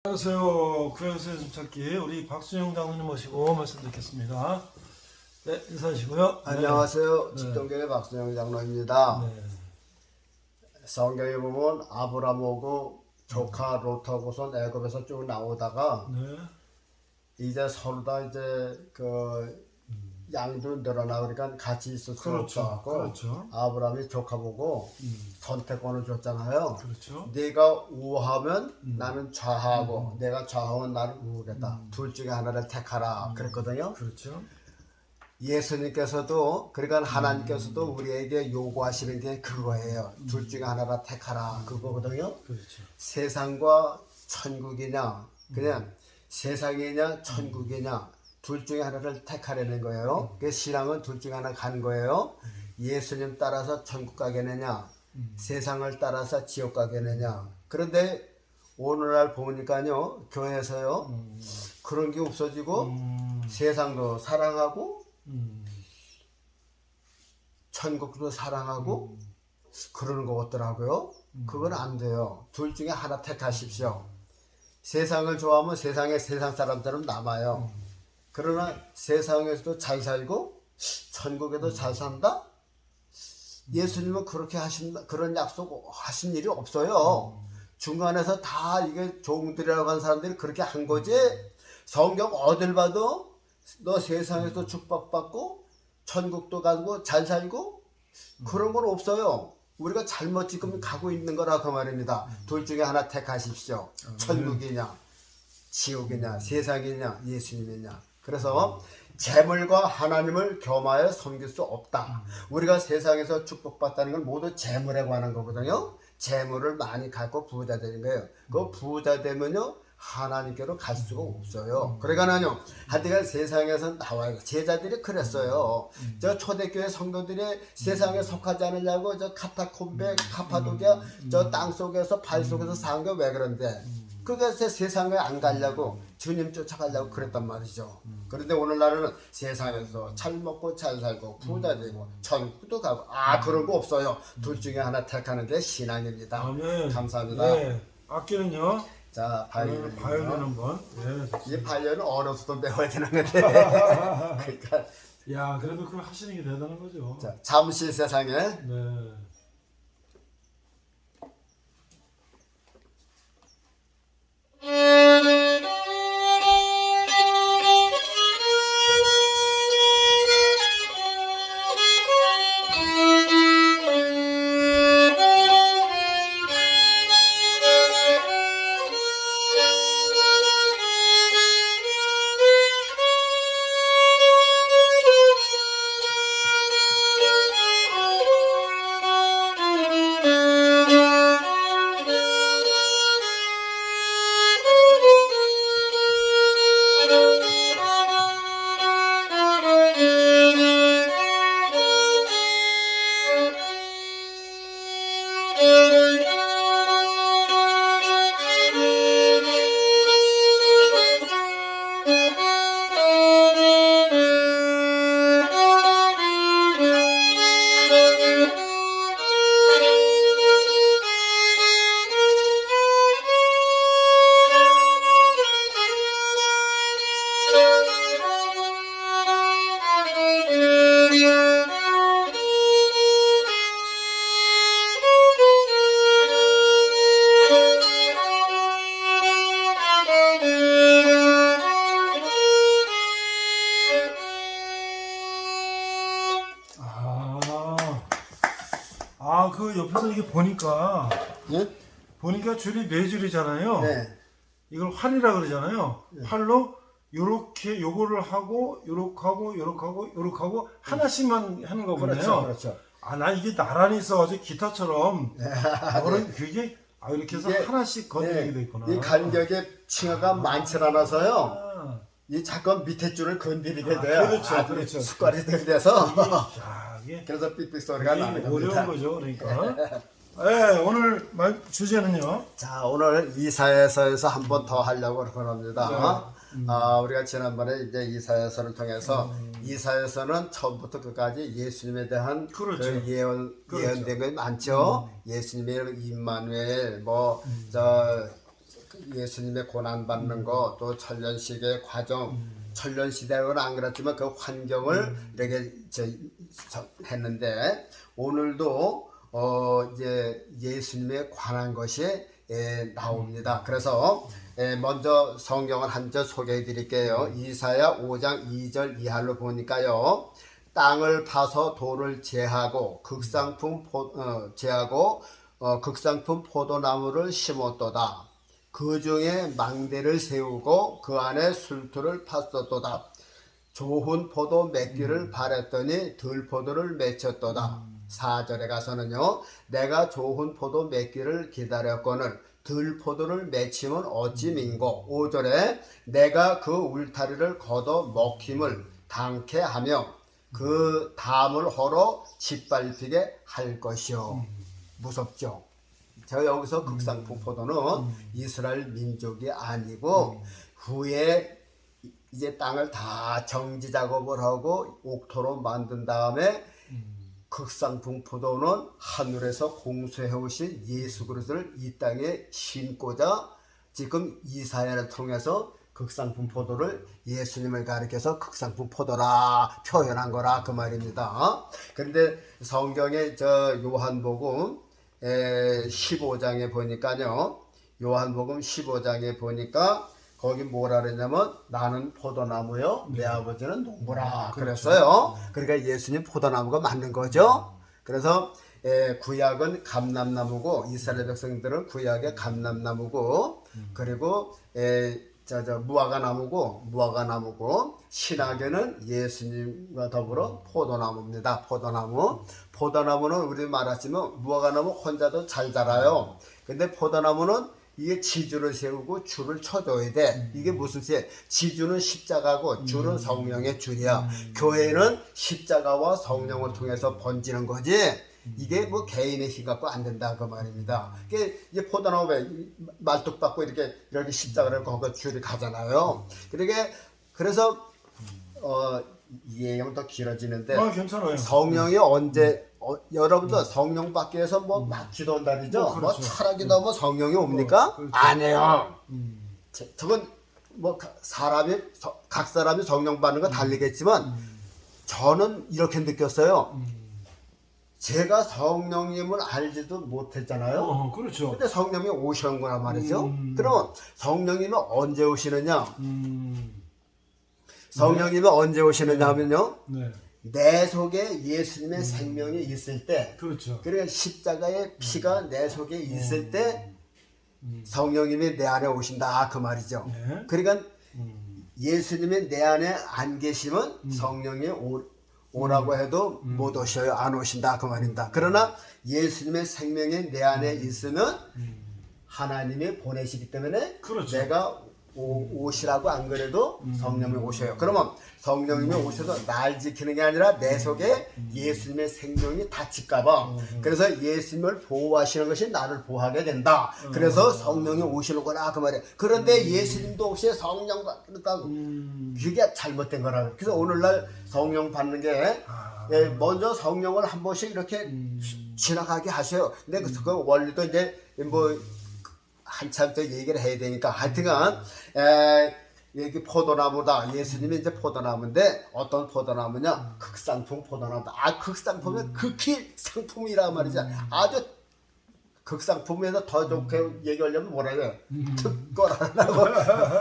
안녕하세요. 구약에서의 숨찾기 우리 박순영 장로님 모시고 말씀 듣겠습니다. 네, 인사하시고요. 안녕하세요. 네. 직동교회 박순영 장로입니다. 네. 성경에 보면 아브라함하고 조카 롯하고선 애굽에서 쭉 나오다가 네. 이제 서로 다 이제 그 양도 늘어나 그러니까 같이 있을 수 그렇죠. 없다고 그렇죠. 아브라함이 조카 보고 선택권을 줬잖아요. 그렇죠. 네가 우하면 나는 좌하고 내가 좌하면 나는 우겠다. 둘 중에 하나를 택하라 그랬거든요. 그렇죠. 예수님께서도 그러니까 하나님께서도 우리에게 요구하시는 게 그거예요. 둘 중에 하나라 택하라 그거거든요. 그렇죠. 세상과 천국이냐 그냥 세상이냐 천국이냐 둘 중에 하나를 택하려는 거예요. 그 신앙은 둘 중에 하나 가는 거예요. 예수님 따라서 천국 가겠느냐 세상을 따라서 지옥 가겠느냐. 그런데 오늘날 보니까요 교회에서요 그런 게 없어지고 세상도 사랑하고 천국도 사랑하고 그러는 거 같더라고요. 그건 안 돼요. 둘 중에 하나 택하십시오. 세상을 좋아하면 세상 사람처럼 남아요. 그러나 세상에서도 잘 살고 천국에도 잘 산다? 예수님은 그렇게 그런 약속 하신 일이 없어요. 중간에서 다 이게 종들이라고 하는 사람들이 그렇게 한 거지. 성경 어딜 봐도 너 세상에서 축복받고 천국도 가고 잘 살고 그런 건 없어요. 우리가 잘못 지금 가고 있는 거라 그 말입니다. 둘 중에 하나 택하십시오. 천국이냐 지옥이냐 세상이냐 예수님이냐. 그래서 재물과 하나님을 겸하여 섬길 수 없다. 우리가 세상에서 축복받다는 건 모두 재물에 관한 거거든요. 재물을 많이 갖고 부자 되는 거예요. 그 부자 되면요 하나님께로 갈 수가 없어요. 그러니까요 하여튼 세상에서 나와요. 제자들이 그랬어요. 저 초대교회 성도들이 세상에 속하지 않으려고 저 카타콤베 카파도기아 저 땅속에서 발 속에서 사는 게 왜 그런데 그래서 세상에 안 가려고 주님 쫓아가려고 그랬단 말이죠. 그런데 오늘날은 세상에서 잘 먹고 잘 살고 부자 되고 천국도 가고 그런 거 없어요. 둘 중에 하나 택하는 게 신앙입니다. 아멘. 감사합니다. 네. 악기는요. 자, 바이올린 한번. 네. 이 바이올린 어려서도 배워야 되는 건데 그러니까 야, 그래도 그걸 하시는 게 대단한 거죠. 자, 잠시 세상에 네. 그 옆에서 이게 보니까 예? 줄이 네 줄이잖아요. 네. 이걸 활이라 그러잖아요. 활로 요렇게 요거를 하고 요렇게 하고 요렇게 하고 요렇게 하고 하나씩만 하는 거거든요. 그렇죠. 그렇죠. 난 이게 나란히 있어가지고 기타처럼 그게 이렇게 해서 이게, 하나씩 건드리게 돼 있구나. 이 간격에 층하가 많지 않아서요. 아, 이 잠깐 밑에 줄을 건드리게 돼요. 그렇죠, 그렇죠. 숟갈이 들려서 이게 그래서 삑삑 소리가 나는 어려운 겁니다. 거죠, 그러니까. 네, 오늘 주제는요. 자, 오늘 이사야서에서 한 번 더 하려고 그럽니다. 우리가 지난번에 이제 이사야서를 통해서 이사야서는 처음부터 끝까지 예수님에 대한 그렇죠. 그 예언된 게 많죠. 예수님의 임마누엘 예수님의 고난 받는 거, 또 천년시대의 과정, 천년시대로는 안 그렇지만 그 환경을 이렇게 했는데, 오늘도 이제 예수님에 관한 것이 나옵니다. 그래서 먼저 성경을 한 절 소개해 드릴게요. 이사야 5장 2절 이하로 보니까요. 땅을 파서 돌을 제하고 극상품 포도나무를 심었도다. 그 중에 망대를 세우고 그 안에 술토를 팠었도다. 좋은 포도 맺기를 바랬더니 들포도를 맺혔도다. 4절에 가서는요. 내가 좋은 포도 맺기를 기다렸거늘 들포도를 맺히면 어찌 민고. 5절에 내가 그 울타리를 걷어 먹힘을 당케 하며 그 담을 허러 짓밟히게 할 것이요. 무섭죠. 저 여기서 극상품 포도는 이스라엘 민족이 아니고 후에 이제 땅을 다 정지 작업을 하고 옥토로 만든 다음에 극상품 포도는 하늘에서 공수해 오신 예수 그리스도를 이 땅에 심고자 지금 이사야를 통해서 극상품 포도를 예수님을 가리켜서 극상품 포도라 표현한 거라 그 말입니다. 그런데 성경의 저 요한복음 15장에 보니까요. 요한복음 15장에 보니까 거기 뭐라 그랬냐면 나는 포도나무요 내 아버지는 농부라 그랬어요. 그러니까 예수님 포도나무가 맞는 거죠. 그래서 구약은 감람나무고 이스라엘 백성들은 구약의 감람나무고 그리고 무화과나무고 신약에는 예수님과 더불어 포도나무입니다. 포도나무는 우리 말하지만 무화과나무 혼자도 잘 자라요. 근데 포도나무는 이게 지주를 세우고 줄을 쳐줘야 돼. 이게 무슨 세? 지주는 십자가고 줄은 성령의 줄이야. 교회는 십자가와 성령을 통해서 번지는 거지. 이게 뭐 개인의 힘 갖고 안 된다 그 말입니다. 이게 포도나무에 말뚝 받고 이렇게 십자가를 거기 줄이 가잖아요. 그래서 이 얘기하면 더 길어지는데 괜찮아요. 성령이 언제 여러분들 성령 받기 위해서 뭐 막 기도한다리죠. 그렇죠. 뭐 철학이다 뭐 성령이 옵니까? 그렇죠. 아니에요. 저건 뭐 각 사람이 성령 받는 거 달리겠지만 저는 이렇게 느꼈어요. 제가 성령님을 알지도 못했잖아요. 그렇죠. 근데 성령이 오시는 거란 말이죠. 그러면 성령님은 언제 오시느냐? 성령님은 언제 오시느냐 하면요. 네. 내 속에 예수님의 생명이 있을 때, 그렇죠. 그러니까 십자가의 피가 내 속에 있을 때 성령님이 내 안에 오신다 그 말이죠. 네. 그러니까 예수님이 내 안에 안 계시면 성령이 오라고 해도 못 오셔요. 안 오신다 그 말입니다. 그러나 예수님의 생명이 내 안에 있으면 하나님이 보내시기 때문에 그렇죠. 내가 오시라고 안 그래도 성령이 오셔요. 그러면 성령님이 오셔서 날 지키는 게 아니라 내 속에 예수님의 생명이 다칠까봐 그래서 예수님을 보호하시는 것이 나를 보호하게 된다. 그래서 성령이 오시는구나 그 말이에요. 그런데 예수님도 없이 성령 받다고 그게 잘못된 거라. 그래서 오늘날 성령 받는 게 먼저 성령을 한 번씩 이렇게 지나가게 하셔요. 근데 그 원리도 이제 뭐 한참 더 얘기를 해야 되니까 하여튼간 여기 포도나무다. 예수님이 이제 포도나무인데 어떤 포도나무냐? 극상품 포도나무다. 극상품은 극히 상품이란 말이죠. 아주 극상품에서 더 좋게 얘기하려면 뭐라 해요? 특거라고.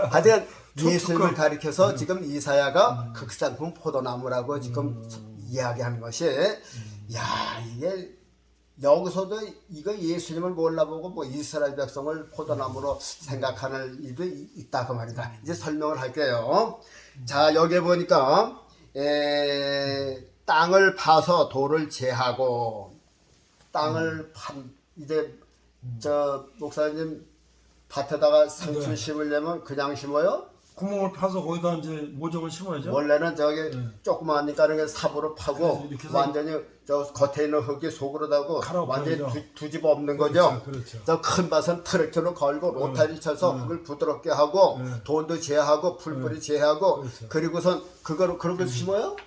하여튼 예수님을 가리켜서 지금 이사야가 극상품 포도나무라고 지금 이야기하는 것이 이게 여기서도 이거 예수님을 몰라보고 뭐 이스라엘 백성을 포도나무로 생각하는 일도 있다 그 말이다. 이제 설명을 할게요. 자 여기 보니까 땅을 파서 돌을 제하고 땅을 이제 저 목사님 밭에다가 상추 심으려면 그냥 심어요? 구멍을 파서 거기다 이제 모종을 심어야죠. 원래는 저기 조그마하니까 이렇게 삽으로 파고 완전히 저 겉에 있는 흙이 속으로 다고 완전히 두 집 없는 거죠. 그렇죠. 저 큰 밭은 트랙터로 걸고 로타리 쳐서 흙을 부드럽게 하고 돈도 제하고 풀뿌리 제하고 그리고선 그거를 그렇게 심어요?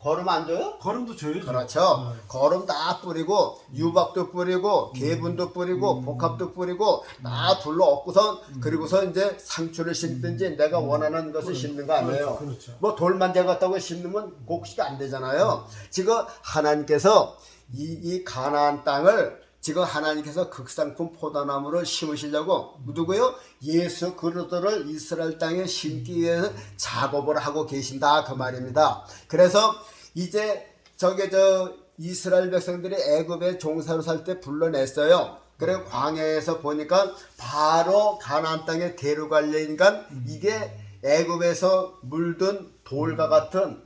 거름 안 줘요? 거름도 줘야죠. 그렇죠. 네. 거름 다 뿌리고 유박도 뿌리고 개분도 뿌리고 복합도 뿌리고 다 둘러 엎고선 그리고서 이제 상추를 심든지 내가 원하는 것을 심는 거 아니에요. 그렇죠. 뭐 돌만 잡았다고 심으면 곡식이 안 되잖아요. 지금 하나님께서 이 가나안 땅을 지금 하나님께서 극상품 포도나무를 심으시려고 누구요? 예수 그리스도를 이스라엘 땅에 심기 위해서 작업을 하고 계신다 그 말입니다. 그래서 이제 이스라엘 백성들이 애굽에 종사로 살 때 불러냈어요. 그래 광야에서 보니까 바로 가나안 땅에 데려가려니까 이게 애굽에서 물든 돌과 같은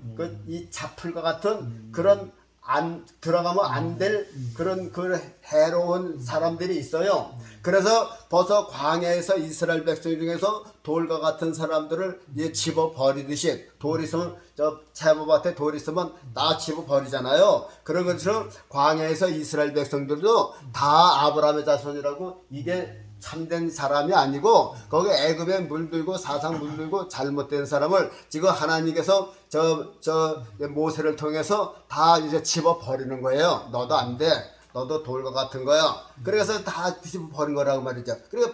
이 자풀과 같은 그런 안 들어가면 안 될 그런 해로운 사람들이 있어요. 그래서 벌써 광야에서 이스라엘 백성 중에서 돌과 같은 사람들을 이제 집어 버리듯이 돌 있으면 제법밭에 돌 있으면 다 집어 버리잖아요. 그런 것처럼 광야에서 이스라엘 백성들도 다 아브라함의 자손이라고 이게 참된 사람이 아니고 거기 애굽에 물들고 사상 물들고 잘못된 사람을 지금 하나님께서 모세를 통해서 다 이제 집어 버리는 거예요. 너도 안 돼. 너도 돌과 같은 거야. 그래서 다 집어 버린 거라고 말이죠. 그리고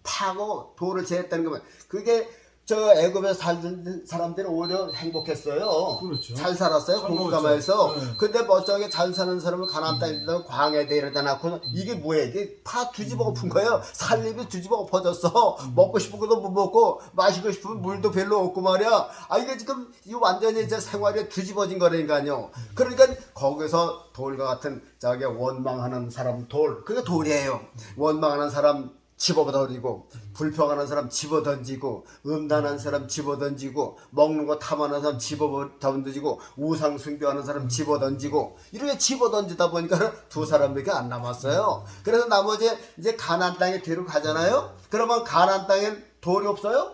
파고 돌을 제했다는 거면 그게 애굽에 살던 사람들은 오히려 행복했어요. 그렇죠. 잘 살았어요. 잘 공감해서. 먹었죠. 네. 근데 멋쩍게 잘 사는 사람을 가나안 땅에 광야에 데려다 놓고 이게 뭐야? 이게 파 뒤집어 엎은 거예요. 살림이 뒤집어 엎어졌어. 먹고 싶은 것도 못 먹고 마시고 싶은 물도 별로 없고 말이야. 이게 지금 이 완전히 이제 생활이 뒤집어진 거라니까요. 그러니까 거기서 돌과 같은 원망하는 사람 그게 돌이에요. 원망하는 사람 집어던지고 불평하는 사람 집어던지고 음란한 사람 집어던지고 먹는 거 탐하는 사람 집어던지고 우상 숭배하는 사람 집어던지고 이렇게 집어던지다 보니까 두 사람밖에 안 남았어요. 그래서 나머지 이제 가나안 땅에 데려가잖아요. 그러면 가나안 땅엔 돌이 없어요?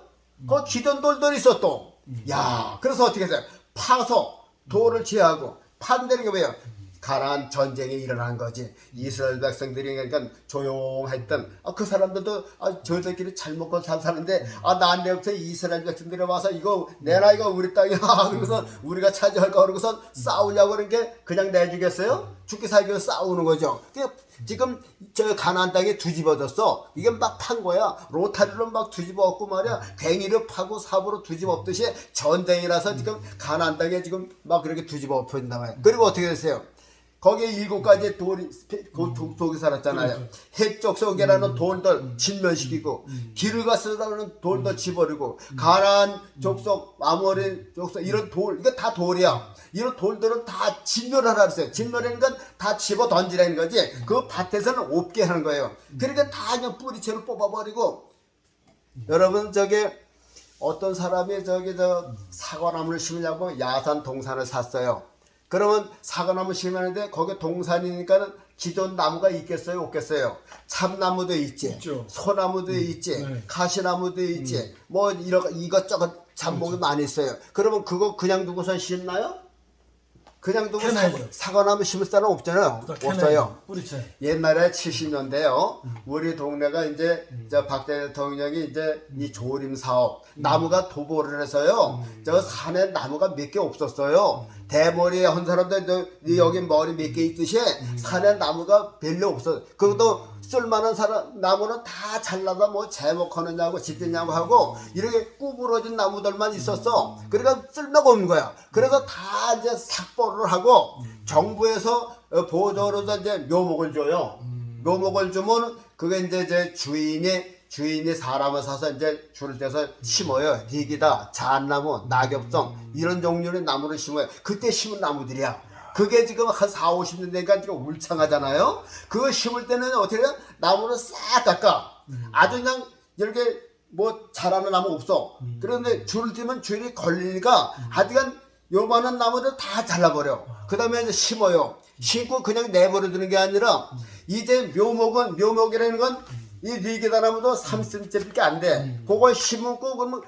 그 기존 돌들이 있어 또. 야, 그래서 어떻게 했어요? 파서 돌을 제하고 판다는 게 뭐예요? 가나안 전쟁이 일어난 거지. 이스라엘 백성들이 그러니까 조용했던 그 사람들도 저들끼리 잘 먹고 잘 사는데 나한테부터 이스라엘 백성들이 와서 이거 내놔 이거 우리 땅이야 그러고서 우리가 차지할까 그러고서 싸우려고 그런 게 그냥 내주겠어요? 죽기 살기 위해서 싸우는 거죠. 지금 가나안 땅에 뒤집어졌어. 이게 막 판 거야. 로타리로 막 뒤집어 엎고 말이야. 괭이로 파고 삽으로 뒤집어 엎듯이 전쟁이라서 지금 가나안 땅에 지금 막 그렇게 뒤집어 엎어진단 말이야. 그리고 어떻게 됐어요? 거기에 7가지 돌이 족속이 살았잖아요. 그렇죠. 헷족속이라는 돌들 진면시키고 기르가스라는 돌도 집어버리고 가나안 족속, 아모리 족속 이런 돌 이거 다 돌이야. 이런 돌들은 다 진멸하라 그랬어요. 진멸하는 건 다 집어 던지라는 거지. 그 밭에서는 없게 하는 거예요. 그러니까 다 그냥 뿌리채로 뽑아버리고 여러분 어떤 사람이 사과나무를 심으려고 야산 동산을 샀어요. 그러면 사과나무 심었는데 거기 동산이니까는 기존 나무가 있겠어요, 없겠어요? 참나무도 있지, 있죠. 소나무도 있지, 네. 가시나무도 있지, 뭐 이것저것 잡목이 많이 있어요. 그러면 그거 그냥 두고선 심나요? 그냥 두고 캐내죠. 사과나무 심을 사람 없잖아요. 없어요. 뿌리채. 옛날에 70년대요. 우리 동네가 이제 박 대통령이 이제 이 조림 사업 나무가 도보를 해서요. 산에 나무가 몇 개 없었어요. 대머리에 한 사람들 여기 머리 몇 개 있듯이 산에 나무가 별로 없어요. 그것도 쓸만한 나무는 다 잘라서 뭐 제목하느냐고 짓느냐고 하고 이렇게 구부러진 나무들만 있었어. 그러니까 쓸모가 없는 거야. 그래서 다 이제 삭보를 하고 정부에서 보조로 이제 묘목을 줘요. 묘목을 주면 그게 이제 주인이 사람을 사서 이제 줄을 떼서 심어요. 리기다, 잣나무, 낙엽성 이런 종류의 나무를 심어요. 그때 심은 나무들이야. 그게 지금 한 40-50년 되니까 지금 울창하잖아요. 그거 심을 때는 어떻게 해요? 나무를 싹 깎아. 아주 그냥 이렇게 뭐 자라는 나무 없어. 그런데 줄을 띄면 줄이 걸리니까 하여간 요만한 나무를 다 잘라버려. 그 다음에 이제 심어요. 심고 그냥 내버려 두는 게 아니라 이제 묘목이라는 건 이 리기다 나무도 3cm밖에 안 돼. 그걸 심고 그러면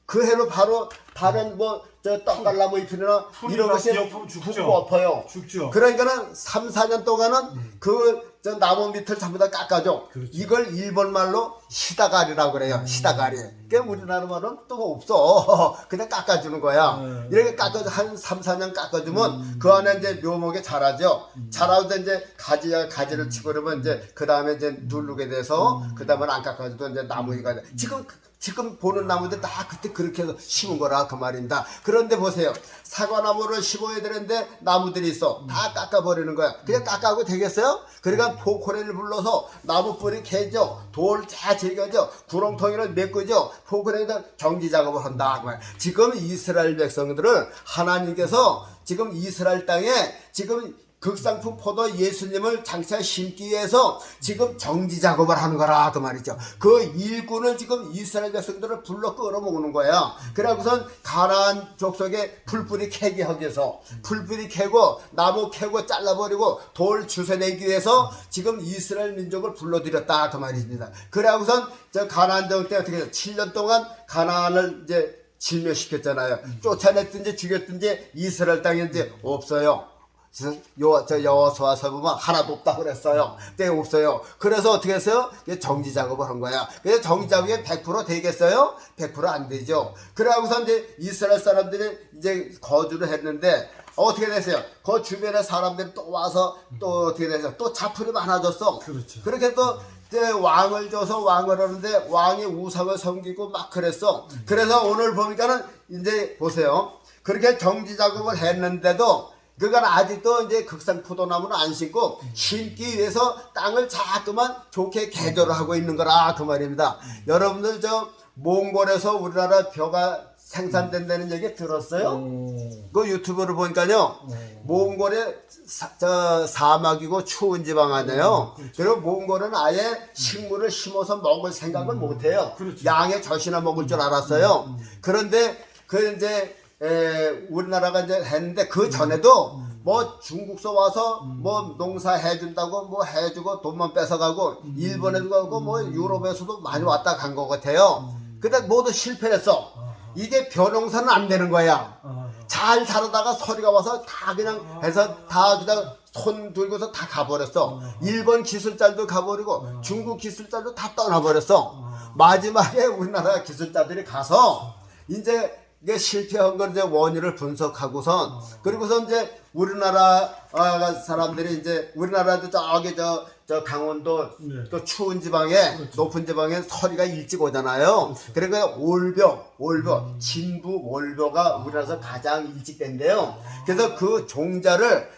그 해로 바로 다른 뭐 저 떡갈나무 잎이나 이런 것이 죽고 엎어요. 죽죠. 그러니까는 3, 4년 동안은 그 저 나무 밑을 전부 다 깎아줘. 그렇죠. 이걸 일본 말로 시다가리라고 그래요. 시다가리. 그러니까 우리나라 말은 또 없어. 그냥 깎아주는 거야. 이렇게 깎아줘 한 3, 4년 깎아주면 그 안에 이제 묘목이 자라죠. 자라서 이제 가지를 치고 그러면 이제 그 다음에 이제 누르게 돼서 그 다음에 안 깎아줘도 이제 나무가 돼. 지금 보는 나무들 다 그때 그렇게 해서 심은 거라 그 말입니다. 그런데 보세요. 사과나무를 심어야 되는데 나무들이 있어. 다 깎아버리는 거야. 그냥 깎아도 되겠어요? 그러니까 포크레인을 불러서 나무 뿌리 캐죠. 돌 다 제거죠. 구렁텅이를 메꾸죠. 포크레인에다 정지 작업을 한다. 그 말. 지금 이스라엘 백성들을 하나님께서 지금 이스라엘 땅에 지금 극상품 포도 예수님을 장차 심기 위해서 지금 정지 작업을 하는 거라 그 말이죠. 그 일꾼을 지금 이스라엘 백성들을 불러 끌어모으는 거야. 그래고선 가나안 족속에 풀뿌리 캐기 하기 위해서 풀뿌리 캐고 나무 캐고 잘라버리고 돌 주워내기 위해서 지금 이스라엘 민족을 불러들였다 그 말입니다. 그래고선 저 가나안 정 때 어떻게 해서 7년 동안 가나안을 이제 진멸시켰잖아요. 쫓아냈든지 죽였든지 이스라엘 땅에 이제 없어요. 여호수아서 보면 하나도 없다 그랬어요. 때 없어요. 그래서 어떻게 했어요? 정지 작업을 한 거야. 그래서 정지 작업이 100% 되겠어요? 100% 안 되죠. 그래갖고서 이제 이스라엘 사람들이 이제 거주를 했는데 어떻게 됐어요? 그 주변에 사람들이 또 와서 또 어떻게 됐어요? 또 자풀이 많아졌어. 그렇죠. 그렇게 또 이제 왕을 줘서 왕을 하는데 왕이 우상을 섬기고 막 그랬어. 그래서 오늘 보니까는 이제 보세요. 그렇게 정지 작업을 했는데도 그건 아직도 이제 극상 포도나무는 안 심고 심기 위해서 땅을 자꾸만 좋게 개조를 하고 있는 거라 그 말입니다. 여러분들 저 몽골에서 우리나라 벼가 생산된다는 얘기 들었어요? 그 유튜브를 보니까요. 몽골에 사막이고 추운 지방 아니에요. 그리고 몽골은 아예 식물을 심어서 먹을 생각을 못 해요. 그렇죠. 양의 젖이나 먹을 줄 알았어요. 그런데 그 이제 우리나라가 이제 했는데 그 전에도 뭐 중국서 와서 뭐 농사 해준다고 뭐 해주고 돈만 뺏어가고 일본에도 가고 뭐 유럽에서도 많이 왔다 간 것 같아요. 근데 모두 실패했어. 이게 벼농사는 안 되는 거야. 잘 자라다가 서리가 와서 다 그냥 해서 다 그냥 손 들고서 다 가버렸어. 일본 기술자도 가버리고 중국 기술자도 다 떠나버렸어. 마지막에 우리나라 기술자들이 가서 이제 이게 실패한 걸 이제 원인을 분석하고선 그리고서 이제 우리나라 사람들이 이제 우리나라도 저기 저 강원도 또 추운 지방에 높은 지방에 서리가 일찍 오잖아요. 그러니까 올벼 진부 올벼가 우리나라에서 가장 일찍 된대요. 그래서 그 종자를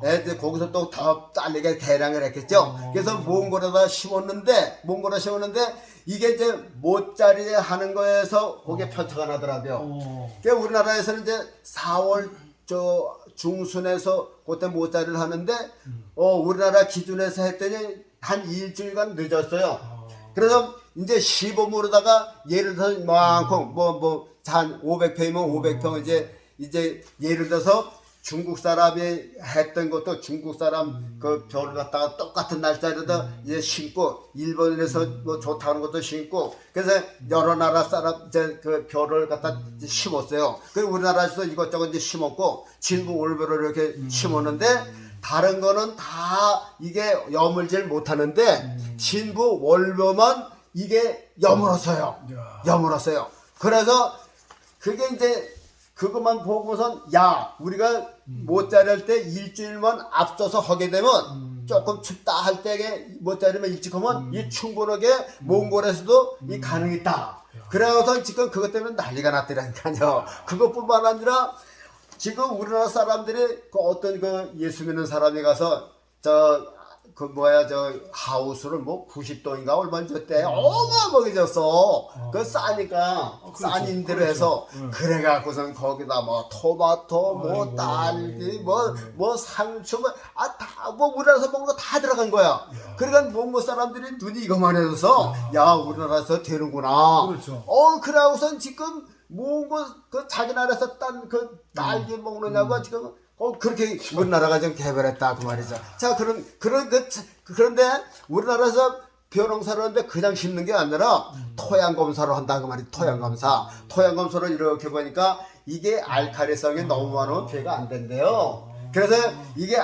애들 거기서 또 더 잘리게 개량을 했겠죠. 그래서 몽골에다 심었는데 이게 이제 못자리 하는 거에서 그게 편차가 나더라고요. 그러니까 우리나라에서는 이제 4월 저 중순에서 그때 못자리를 하는데 우리나라 기준에서 했더니 한 일주일간 늦었어요. 그래서 이제 시범으로다가 예를 들어서 이만큼 한 500평이면 500평 이제 예를 들어서 중국 사람이 했던 것도 중국 사람 그 벼를 갖다가 똑같은 날짜에다 이제 심고 일본에서 뭐 좋다는 것도 심고 그래서 여러 나라 사람 이제 그 벼를 갖다 심었어요. 그 우리나라에서 이것저것 이제 심었고 진부 올벼를 이렇게 심었는데 다른 거는 다 이게 여물질 못하는데 진부 올벼만 이게 여물었어요. 그래서 그게 이제 그것만 보고선 우리가 못자리 할 때 일주일만 앞서서 하게 되면 조금 춥다 할 때에 못자리면 일찍 하면 이 충분하게 몽골에서도 이 가능이 있다. 그래서 지금 그것 때문에 난리가 났더라니까요. 그것뿐만 아니라 지금 우리나라 사람들이 그 어떤 그 예수 믿는 사람이 가서 저 하우스를 뭐 90동인가 얼마 줬대. 어마어마하게 줬어. 그거 싸니까 싼 임대로 해서 그래갖고선 거기다 뭐 토마토 뭐 딸기 뭐 상추 뭐 우리나라에서 먹는 거 다 들어간 거야. 그러니까 몽골 사람들이 눈이 이거만 해서 우리나라에서 되는구나. 그렇죠. 그래갖고선 지금 몽골 그 자기 나라에서 딴 그 딸기 먹느냐고 지금 그렇게 우리나라가 좀 개발했다 그 말이죠. 자, 그런데 우리나라에서 벼농사를 하는데 그냥 심는 게 아니라 토양검사로 한다 그 말이 토양검사. 토양검사로 이렇게 보니까 이게 알칼리성이 너무 많으면 배가 안 된대요. 그래서 이게 그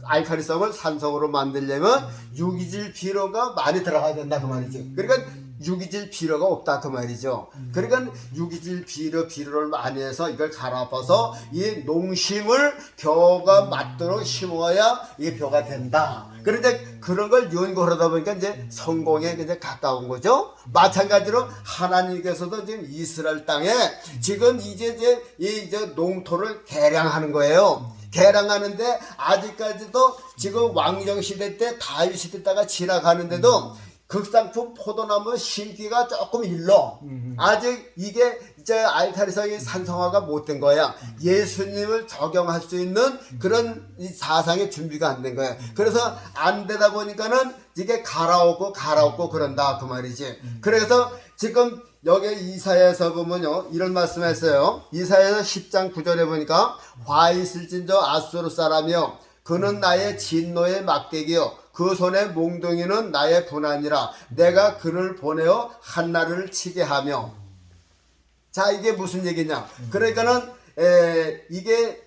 알칼리성을 산성으로 만들려면 유기질 비료가 많이 들어가야 된다 그 말이지. 그러니까 유기질 비료가 없다 그 말이죠. 그러니까 유기질 비료를 많이 해서 이걸 갈아엎어서 이 농심을 벼가 맞도록 심어야 이게 벼가 된다. 그런데 그런 걸 연구하다 보니까 이제 성공에 이제 가까운 거죠. 마찬가지로 하나님께서도 지금 이스라엘 땅에 지금 이제 농토를 개량하는 거예요. 개량하는데 아직까지도 지금 왕정 시대 때 다윗 시대 때가 지나가는데도 극상품 포도나무 심기가 조금 일러. 아직 이게 알칼리성이 산성화가 못 된 거야. 예수님을 적용할 수 있는 그런 이 사상의 준비가 안 된 거야. 그래서 안 되다 보니까는 이게 갈아엎고 그런다 그 말이지. 그래서 지금 여기 이사야에서 보면요 이런 말씀했어요. 이사야에서 10장 9절에 보니까 화 있을진저 아수르 사람이여 그는 나의 진노의 막대기요 그 손의 몽둥이는 나의 분한이라 내가 그를 보내어 한나를 치게 하며. 자 이게 무슨 얘기냐. 그러니까는 이게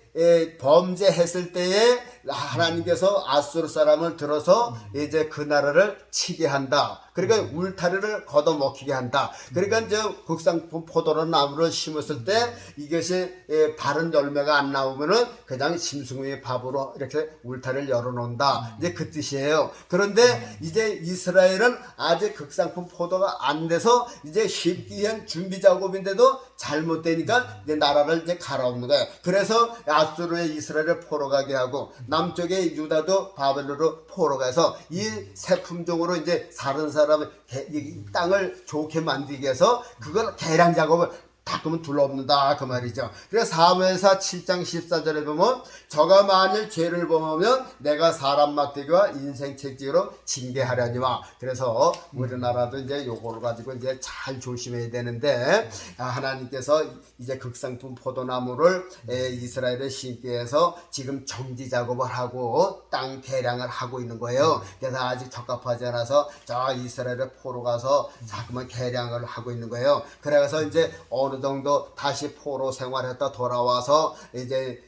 범죄했을 때에 하나님께서 아수르 사람을 들어서 이제 그 나라를 치게 한다. 그러니까 울타리를 걷어먹히게 한다. 그러니까 국상품 포도는 나무를 심었을 때 이것이 바른 열매가 안 나오면은 그냥 짐승의 밥으로 이렇게 울타리를 열어놓는다. 이제 그 뜻이에요. 그런데 이제 이스라엘은 아직 극상품 포도가 안 돼서 이제 심기 위한 준비 작업인데도 잘못되니까 이제 나라를 이제 갈아엎는 거예요. 그래서 아수르에 이스라엘을 포로 가게 하고 남쪽에 유다도 바벨론으로 포로 가서 이 새 품종으로 이제 사는 사람을 이 땅을 좋게 만들기 위해서 그걸 개량 작업을 가끔은 둘러엎는다 그 말이죠. 그래서 사무엘사 7장 14절에 보면 저가 만일 죄를 범하면 내가 사람 막대기와 인생 책지로 징계하려니와. 그래서 우리나라도 이제 요거를 가지고 이제 잘 조심해야 되는데 하나님께서 이제 극상품 포도나무를 이스라엘에 심기 위해서 지금 정지 작업을 하고 땅 개량을 하고 있는 거예요. 그래서 아직 적합하지 않아서 저 이스라엘에 포로 가서 자꾸만 개량을 하고 있는 거예요. 그래서 이제 어느 정도 다시 포로 생활했다 돌아와서 이제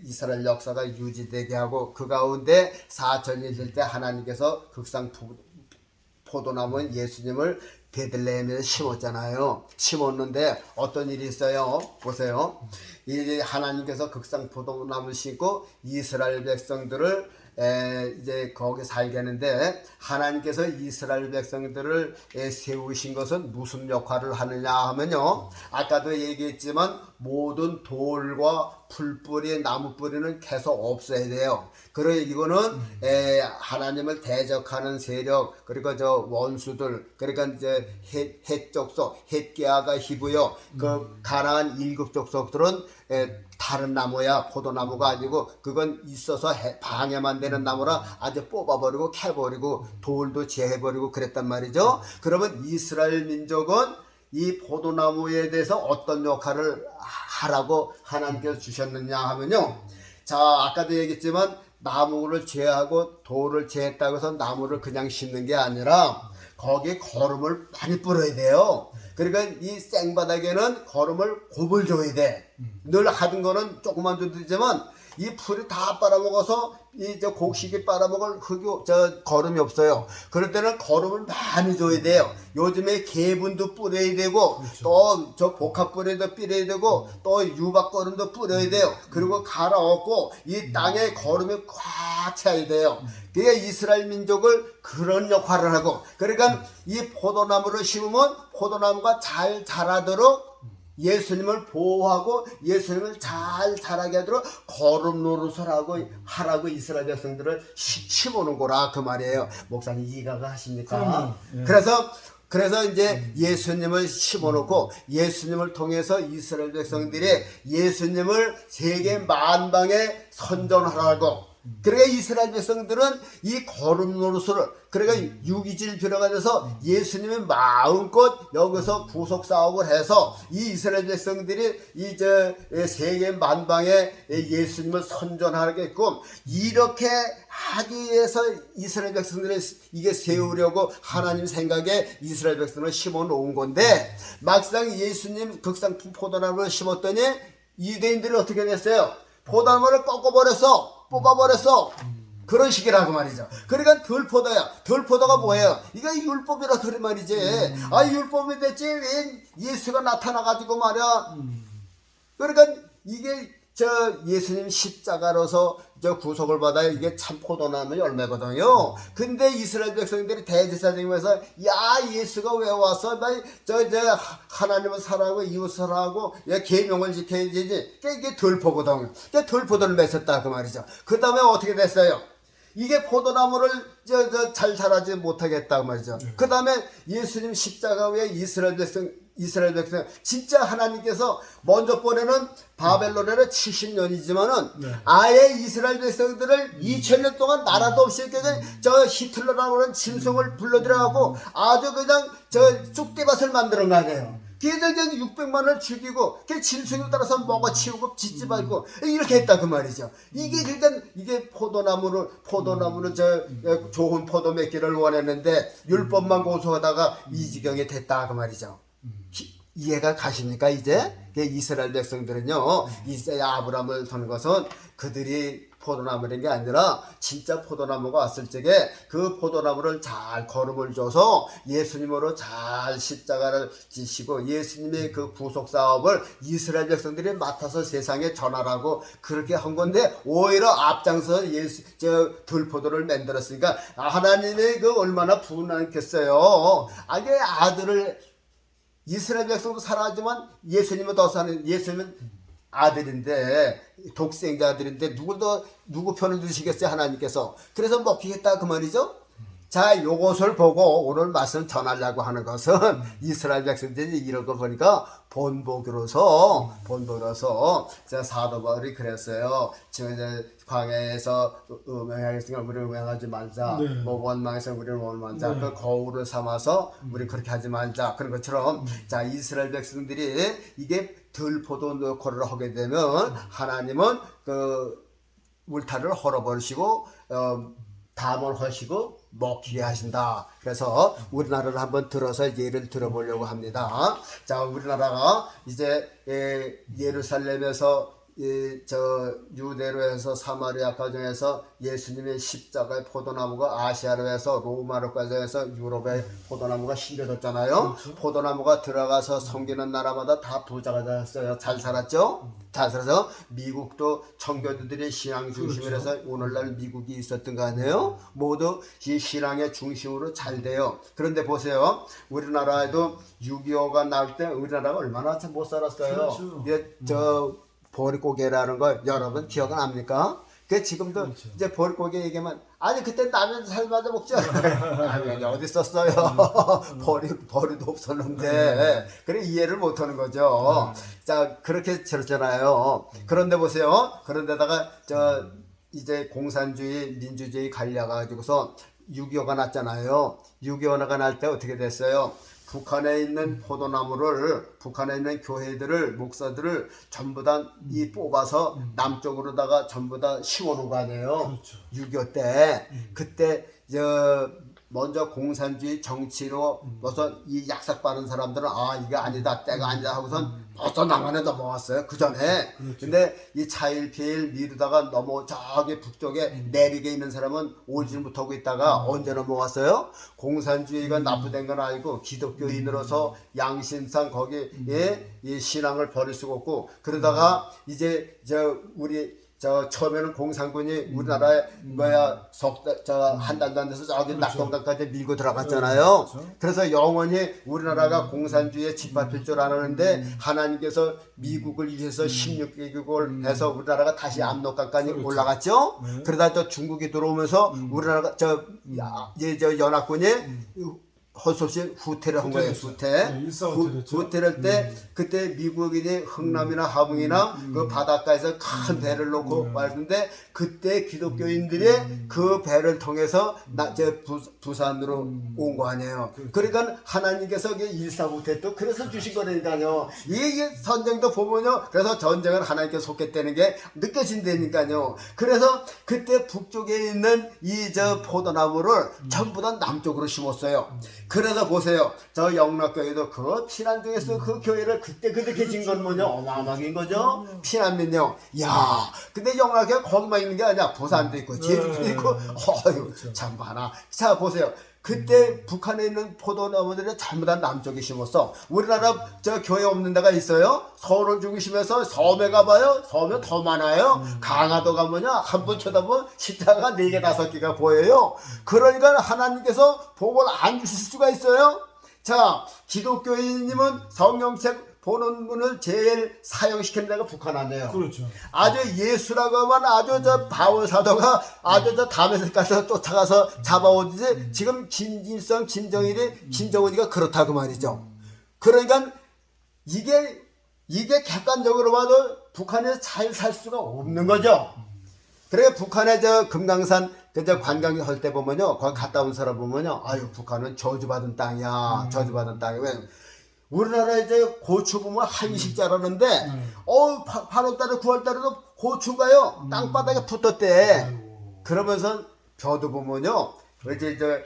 이스라엘 역사가 유지되게 하고 그 가운데 4천이 될 때 하나님께서 극상 포도나무 예수님을 베들레헴에서 심었잖아요. 심었는데 어떤 일이 있어요? 보세요. 이제 하나님께서 극상 포도나무 심고 이스라엘 백성들을 이제 거기 살게 하는데 하나님께서 이스라엘 백성들을 세우신 것은 무슨 역할을 하느냐 하면요. 아까도 얘기했지만 모든 돌과 풀뿌리, 나무뿌리는 계속 없어야 돼요. 그래 이거는 하나님을 대적하는 세력 그리고 저 원수들 그러니까 이제 헷 족속, 헷게아가 히브요. 그 가나안 7 족속들은 다른 나무야 포도나무가 아니고 그건 있어서 방해만 되는 나무라 아주 뽑아버리고 캐버리고 돌도 제해버리고 그랬단 말이죠. 그러면 이스라엘 민족은 이 포도나무에 대해서 어떤 역할을 하라고 하나님께서 주셨느냐 하면요. 자 아까도 얘기했지만 나무를 제하고 돌을 제했다고 해서 나무를 그냥 심는 게 아니라 거기에 거름을 많이 뿌려야 돼요. 그러니까 이 생바닥에는 거름을 곱을 줘야 돼. 늘 하던 거는 조금만 줘도 되지만 이 풀이 다 빨아먹어서 이 저 곡식이 빨아먹을 흙이 거름이 없어요. 그럴 때는 거름을 많이 줘야 돼요. 요즘에 개분도 뿌려야 되고 그렇죠. 또 저 복합뿌리도 뿌려야 되고 또 유박거름도 뿌려야 돼요. 그리고 갈아엎고 이 땅에 거름이 꽉 차야 돼요. 그게 이스라엘 민족을 그런 역할을 하고 그러니까 이 포도나무를 심으면 포도나무가 잘 자라도록 예수님을 보호하고 예수님을 잘 자라게 하도록 거룩 노릇을 하라고 이스라엘 백성들을 심어놓은 거라 그 말이에요. 목사님 이해가 하십니까? 예. 그래서 이제 예수님을 심어놓고 예수님을 통해서 이스라엘 백성들이 예수님을 세계 만방에 선전하라고 그러니까 이스라엘 백성들은 이 거룩 노릇을 그러니까 유기질 들어가 돼서 예수님이 마음껏 여기서 구속 사업을 해서 이 이스라엘 백성들이 이 세계 만방에 예수님을 선전하게끔 이렇게 하기 위해서 이스라엘 백성들을 이게 세우려고 하나님 생각에 이스라엘 백성을 심어 놓은 건데 막상 예수님 극상 포도나무를 심었더니 유대인들이 어떻게 됐어요? 포도나무를 꺾어버렸어. 뽑아버렸어. 그런 식이라고 말이죠. 그러니까 덜포도야. 덜포도가 뭐예요? 이거 율법이라 그런 말이지. 아 율법이 됐지 왜 예수가 나타나가지고 말이야. 그러니까 이게 예수님 십자가로서 구속을 받아야 이게 참 포도나무 열매거든요. 근데 이스라엘 백성들이 대제사장이면서 야 예수가 왜 왔어? 하나님을 사랑하고 이웃 사랑하고 계명을 지켜야 되지. 이게 덜포거든요. 덜포도를 맺었다 그 말이죠. 그 다음에 어떻게 됐어요? 이게 포도나무를 잘 자라지 못하겠다 그 말이죠. 그 다음에 예수님 십자가 위에 이스라엘 백성 진짜 하나님께서 먼저 보내는 바벨론에는 70년이지만은 아예 이스라엘 백성들을 2000년 동안 나라도 없이 히틀러라고 하는 짐승을 불러들여가고 아주 그냥 쑥대밭을 만드는 거 아니에요. 그래서 600만을 죽이고 그 짐승을 따라서 먹어치우고 짓집어고 이렇게 했다 그 말이죠. 이게 그러니까 이게 포도나무는 좋은 포도 맺기를 원했는데 율법만 고수하다가 이 지경이 됐다 그 말이죠. 이해가 가십니까 이제? 이스라엘 백성들은요 이제 아브라함을 둔 것은 그들이 포도나무라는 게 아니라 진짜 포도나무가 왔을 적에 그 포도나무를 잘 거름을 줘서 예수님으로 잘 십자가를 지시고 예수님의 그 구속 사업을 이스라엘 백성들이 맡아서 세상에 전하라고 그렇게 한 건데 오히려 앞장서 들포도를 만들었으니까 하나님의 그 얼마나 분하겠어요. 아니 아들을 이스라엘 백성도 살아지만 예수님은 더 사는 예수님은 아들인데 독생자들인데 누구 편을 드시겠어요 하나님께서. 그래서 먹히겠다 그 말이죠. 자 요것을 보고 오늘 말씀 전하려고 하는 것은 이스라엘 백성들이 이런 거 보니까 본보기로서 사도 바울이 그랬어요. 지금 광야에서 음행하겠으니까 우리를 음행하지 말자. 원망에서 우리를 원망하자. 그 거울을 삼아서 우리 그렇게 하지 말자. 그런 것처럼 자 이스라엘 백성들이 이게 들포도 노코를 하게 되면 하나님은 그 울타리를 헐어버리시고 담원하시고 먹히게 하신다. 그래서 우리나라를 한번 들어서 예를 들어보려고 합니다. 자, 우리나라가 이제 예루살렘에서 유대로 해서 사마리아 과정에서 예수님의 십자가의 포도나무가 아시아로 해서 로마로 과정에서 유럽의 포도나무가 심겨졌잖아요. 그렇죠. 포도나무가 들어가서 섬기는 나라마다 다 부자가 됐어요. 잘 살았죠? 잘 살아서 미국도 청교도들의 신앙 중심으로 해서 오늘날 미국이 있었던 거 아니에요? 모두 이 신앙의 중심으로 잘 돼요. 그런데 보세요. 우리나라에도 6.25가 날 때 우리나라가 얼마나 못 살았어요. 그렇죠. 보릿고개라는 거 여러분 기억 안 납니까? 그 지금도 그렇죠. 이제 보릿고개 얘기하면 아니 그때 라면 삶아서 먹자. 라면이 어디 있었어요? 보리도 없었는데 그래 이해를 못하는 거죠. 자 그렇게 저렇잖아요. 그런데 보세요. 그런데다가 이제 공산주의 민주주의 갈려가지고서 6.25가 났잖아요. 6.25가 날 때 어떻게 됐어요? 북한에 있는 포도나무를 북한에 있는 교회들을 목사들을 전부 다 이 뽑아서 남쪽으로다가 전부 다 심어놓은 거 아니에요. 그렇죠. 6.25 때 그때 먼저 공산주의 정치로 벌써 이 약삭빠른 사람들은 이게 아니다 때가 아니다 하고선 벌써 남한에 넘어왔어요 그 전에. 그렇죠. 근데 이 차일피일 미루다가 저기 북쪽에 내륙에 있는 사람은 오지 못하고 있다가 언제 넘어왔어요? 공산주의가 나쁘된 건 아니고 기독교인으로서 양심상 거기에 이 신앙을 버릴 수가 없고 그러다가 이제 처음에는 공산군이 우리나라에 한 달도 안 돼서 저기 낙동강까지 밀고 들어갔잖아요. 그렇죠. 그래서 영원히 우리나라가 공산주의에 짓밟힐 줄 알았는데 하나님께서 미국을 위해서 16개국을 해서 우리나라가 다시 압록강까지 올라갔죠. 그러다 또 중국이 들어오면서 우리나라가 연합군이 할 수 없이 후퇴를 한 거예요. 후퇴. 네, 일사후퇴했죠. 후퇴를 할 때 그때 미국인이 흥남이나 하붕이나 그 바닷가에서 큰 배를 놓고 왔는데 그때 기독교인들이 그 배를 통해서 부산으로 온 거 아니에요. 그러니까 하나님께서 일사후퇴도 그래서 주신 거라니까요. 이게 선정도 보면요. 그래서 전쟁은 하나님께 속했다는 게 느껴진다니까요. 그래서 그때 북쪽에 있는 이 포도나무를 전부 다 남쪽으로 심었어요. 그래서 보세요. 저 영락교회도 그 피난 중에서 그 교회를 그때 그렇게 진 건 뭐냐 어마어마한 거죠. 피난민요. 야, 근데 영락교회 거기만 있는 게 아니야. 부산도 있고 제주도 있고. 어휴, 참 많아. 자 보세요. 그때 북한에 있는 포도나무들을 전부 다 남쪽에 심었어. 우리나라 저 교회 없는 데가 있어요? 서울을 중심해서 섬에 가봐요? 섬에 더 많아요. 강화도 가면요 한 번 쳐다보면 십자가 4개 5개가 보여요. 그러니까 하나님께서 복을 안 주실 수가 있어요. 자, 기독교인님은 성경책 보는 분을 제일 사용시키는 데가 북한 아니에요. 그렇죠. 아주 예수라고 하면 아주 바울 사도가 아주 다메섹까지 쫓아가서 잡아오듯이 지금 김일성, 김정은이가 그렇다고 말이죠. 그러니까 이게 객관적으로 봐도 북한에서 잘 살 수가 없는 거죠. 그래 북한의 금강산 관광 할 때 보면요, 거기 갔다 온 사람 보면요, 아유 북한은 저주받은 땅이야, 저주받은 땅이 왜? 우리나라에 고추 보면 한식 자라는데 8월달에 9월달에도 고추가요 땅바닥에 붙었대. 그러면서 벼도 보면요 이제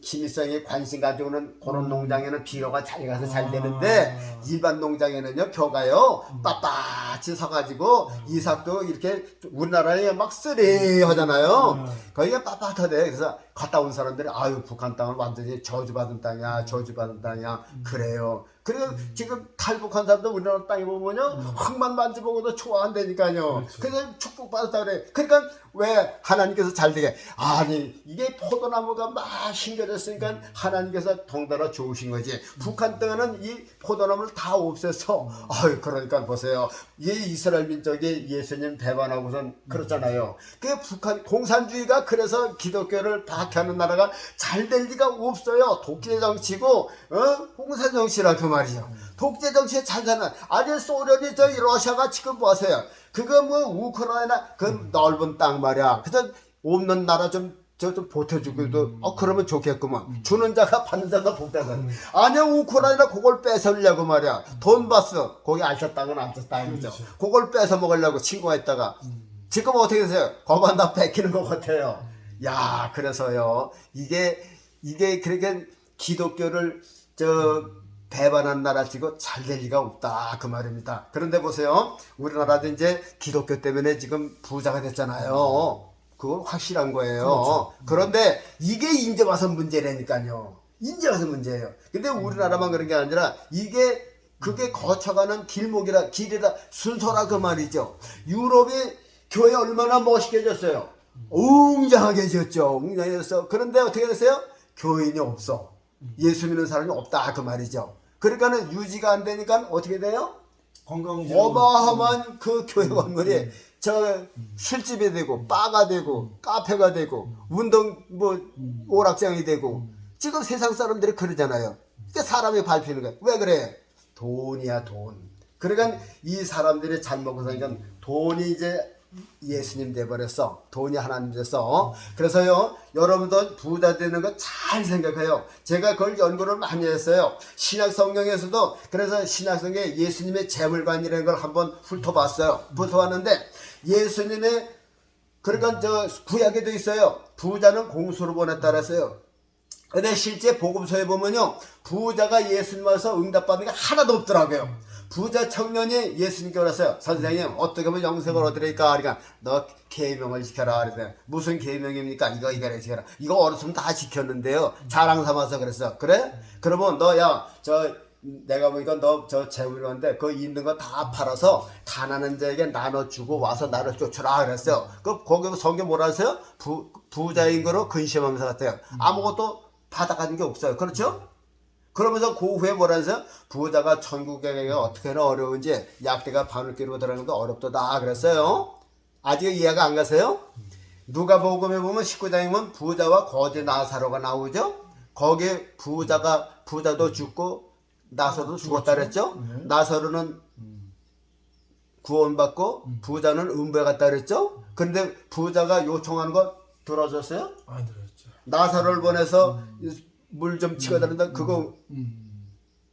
김일성이 관심 가지고는 그런 농장에는 비료가 잘 가서 잘 되는데 일반 농장에는요 벼가요 빳빳이 서가지고 이삭도 이렇게 우리나라에 막 쓰리 하잖아요. 거기가 빳빳하대. 그래서 갔다 온 사람들이 아유 북한 땅은 완전히 저주받은 땅이야, 저주받은 땅이야 그래요. 그리고 지금 탈북한 사람들 우리나라 땅에 보면요 흙만 만져보고도 좋아한다니까요. 그렇죠. 그래서 축복받았다 그래. 그러니까 왜 하나님께서 잘 되게 아니 이게 포도나무가 막 심겨졌으니까 하나님께서 덩달아 좋으신 거지. 북한 땅에는 이 포도나무를 다 없애서 아유 그러니까 보세요. 이 이스라엘 민족이 예수님 배반하고선 그렇잖아요. 그 북한 공산주의가 그래서 기독교를 박해하는 나라가 잘 될 리가 없어요. 독재 정치고 공산 정치라 그 말이죠. 독재 정치에 잘 사는 아니 소련이 러시아가 지금 뭐 하세요? 그거 뭐 우크라이나 그 넓은 땅 말이야. 그래서 없는 나라 좀 보태주기도 그러면 좋겠구만. 주는 자가 받는 자가 복되는. 아니야 우크라이나 그걸 뺏으려고 말이야. 돈바스 거기 아셨다고는 안 썼다는 거죠. 그걸 뺏어 먹으려고 친구가 있다가 지금 어떻게 되세요? 거만 다 뺏기는 것 같아요. 야 그래서요 이게 그렇게 기독교를 배반한 나라치고 잘 될 리가 없다 그 말입니다. 그런데 보세요 우리나라도 이제 기독교 때문에 지금 부자가 됐잖아요. 그건 확실한 거예요. 그렇죠. 그런데 이게 이제 와서 문제라니까요. 이제 와서 문제예요. 근데 우리나라만 그런 게 아니라 그게 거쳐가는 길이라 순서라 그 말이죠. 유럽이 교회 얼마나 멋있게 졌어요. 웅장하게 지었죠. 웅장하게 졌어. 그런데 어떻게 됐어요? 교인이 없어. 예수 믿는 사람이 없다 그 말이죠. 그러니까는 유지가 안 되니까 어떻게 돼요? 어마어마한 그 교회 건물이 술집이 되고 바가 되고 카페가 되고 운동 오락장이 되고 지금 세상 사람들이 그러잖아요. 그러니까 사람이 밟히는 거야. 왜 그래? 돈이야 돈. 그러니까 이 사람들이 잘 먹고 사니까 돈이 이제 예수님 돼버렸어. 돈이 하나님 됐어. 그래서요 여러분도 부자 되는 거 잘 생각해요. 제가 그걸 연구를 많이 했어요. 신약 성경에서도. 그래서 신약 성경에 예수님의 재물관이라는 걸 한번 훑어봤어요. 훑어봤는데 예수님의 그러니까 구약에도 있어요. 부자는 공수로 보냈다 그랬어요. 근데 실제 복음서에 보면요 부자가 예수님 와서 응답받는 게 하나도 없더라고요. 부자 청년이 예수님께 그랬어요. 선생님 어떻게 하면 영생을 얻으리까? 그러니까 너 계명을 지켜라. 그랬어요. 무슨 계명입니까? 이거를 지켜라. 이거 어렸으면 다 지켰는데요. 자랑 삼아서 그랬어. 그래? 그러면 너야 내가 보니까 너 재물인데 그 있는 거 다 팔아서 가난한 자에게 나눠주고 와서 나를 쫓으라 그랬어요. 거기 성경 뭐라 했어요? 부자인 거로 근심하면서 갔대요. 아무것도 받아가는 게 없어요. 그렇죠? 그러면서 그 후에 뭐라 해서 부자가 천국에 가기가 어떻게나 어려운지 약대가 바늘 끼고 들어가는 것도 어렵도다 그랬어요. 아직 이해가 안 가세요? 누가복음에 보면 19장에 보면 부자와 거지 나사로가 나오죠. 거기에 부자도 죽고 나사로도 죽었다 그랬죠. 네. 나사로는 구원받고 부자는 음부에 갔다 그랬죠. 근데 부자가 요청하는 거 들어줬어요? 안 들었죠. 나사로를 보내서 물 좀 치워달란다 그거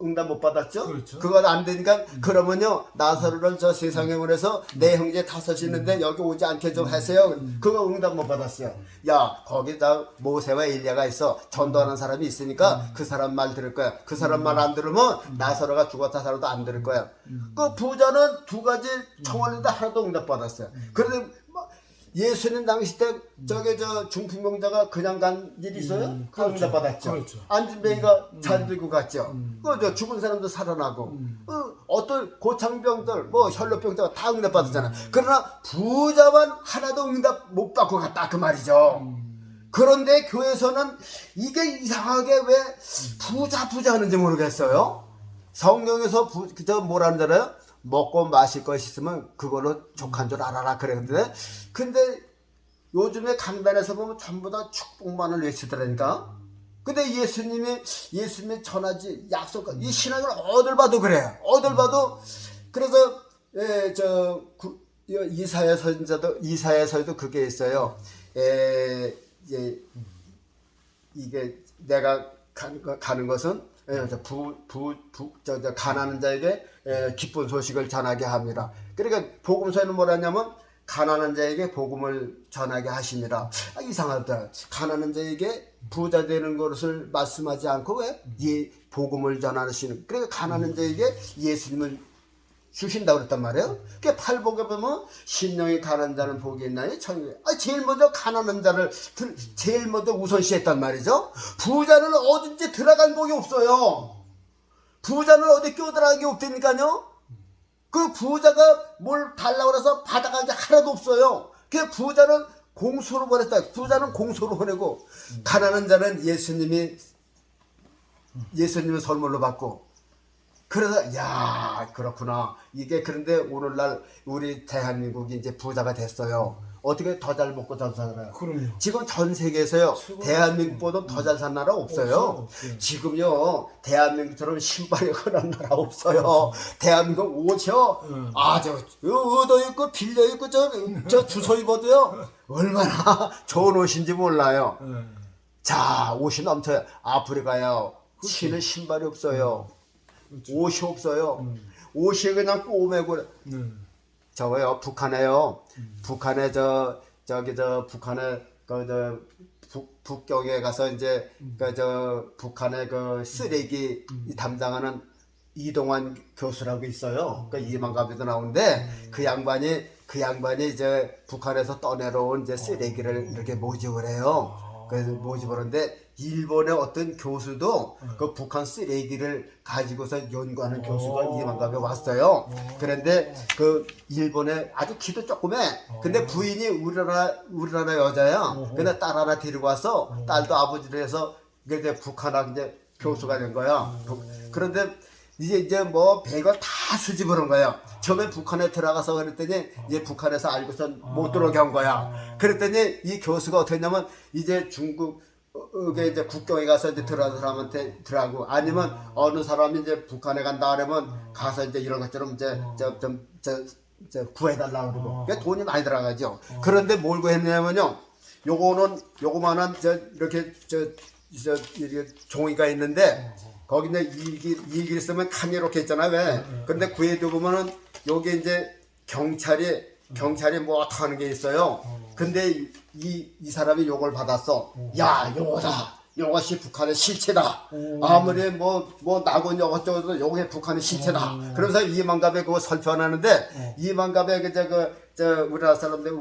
응답 못 받았죠? 그렇죠. 그거 안 되니까 그러면요 나사로를 저 세상에 보내서 내 형제 다섯이 있는데 여기 오지 않게 좀 하세요. 그거 응답 못 받았어요. 야 거기다 모세와 엘리야가 있어 전도하는 사람이 있으니까 그 사람 말 들을 거야. 그 사람 말 안 들으면 나사로가 죽었다 살아도 안 들을 거야. 그 부자는 두 가지 청원인데 하나도 응답 받았어요. 그런데 예수님 당시 때 저게 저 중풍병자가 그냥 간 일이 있어요? 그 그렇죠. 응답 받았죠. 그렇죠. 안진뱅이가 잘 들고 갔죠. 그 죽은 사람도 살아나고 어떤 고창병들 뭐 혈로병자가 다 응답 받았잖아. 그러나 부자만 하나도 응답 못 받고 갔다 그 말이죠. 그런데 교회에서는 이게 이상하게 왜 부자 하는지 모르겠어요. 성경에서 저 뭐라는 줄 알아요? 먹고 마실 것이 있으면 그걸로 족한 줄 알아라 그랬는데 근데 요즘에 강단에서 보면 전부 다 축복만을 외치더라니까. 근데 예수님이 전하지 약속 이 신학을 어딜 봐도 그래요. 어딜 봐도 그래서 이사야서에도 그게 있어요. 이게 내가 가는 것은 가난한 자에게 기쁜 소식을 전하게 합니다. 그러니까 복음서에는 뭐라냐면 가난한 자에게 복음을 전하게 하십니다. 이상하다. 가난한 자에게 부자 되는 것을 말씀하지 않고 왜 복음을 전하시는? 그러니까 가난한 자에게 예수님을 주신다고 그랬단 말이에요. 그 팔복에 보면 심령이 가난한 자는 복이 있나니 제일 먼저 가난한 자를 제일 먼저 우선시했단 말이죠. 부자는 어딘지 들어간 복이 없어요. 부자는 어디 끼어들어간 게 없다니까요. 그 부자가 뭘 달라고 해서 받아간 게 하나도 없어요. 그 부자는 공수로 보냈다. 부자는 공수로 보내고 가난한 자는 예수님의 선물로 받고 그래서 야 그렇구나 이게 그런데 오늘날 우리 대한민국이 이제 부자가 됐어요. 어떻게 더 잘 먹고 잘 살아요? 그럼요. 지금 전 세계에서요 대한민국보다 더 잘 사는 나라 없어요. 지금요 대한민국처럼 신발이 흔한 나라 없어요. 대한민국 옷이요 저 얻어 입고 빌려 입고 저 주워 입어도요 얼마나 좋은 옷인지 몰라요. 자 옷이 넘쳐요. 아프리카요 신은 신발이 없어요. 옷이 없어요. 옷이 그냥 꼬매고 저거요 북한에요. 북한에 북한에 북경에 가서 이제 북한의 그 쓰레기 담당하는 이동환 교수라고 있어요. 그 이만갑에도 나오는데 그 양반이 이제 북한에서 떠내려온 이제 쓰레기를 이렇게 모집을 해요. 그래서 모집을 하는데 일본의 어떤 교수도 그 북한 쓰레기를 가지고서 연구하는 교수가 이만갑에 왔어요. 그런데 그 일본에 아주 키도 조그매. 근데 부인이 우리나라 여자야. 근데 딸 하나 데리고 와서 딸도 아버지를 해서 이제 북한학 이제 교수가 된 거야. 그런데 이제 뭐 별걸 다 수집을 한 거예요. 처음에 북한에 들어가서 그랬더니 이제 북한에서 알고서 못 들어오게 한 거야. 그랬더니 이 교수가 어떻게 했냐면 이제 중국 이제 국경에 가서 이제 들어가는 사람한테 들어가고 아니면 어느 사람이 이제 북한에 간다 그러면 가서 이제 이런 것처럼 이제 구해달라고 그러고 그러니까 돈이 많이 들어가죠. 그런데 뭘 구했냐면요. 요거만한 이렇게 종이가 있는데 거기 이제 일기 쓰면 칸 이렇게 있잖아요. 왜? 근데 구해도 보면은 여기 이제 경찰이 뭐 어떻게 하는 게 있어요. 근데 이 사람이 요걸 받았어. 야, 요것이 북한의 실체다. 아무리 뭐 낙원 요것저것 요게 북한의 실체다. 그러면서 이만갑에 그거 설표 안 하는데 이만갑에 우리나라 사람들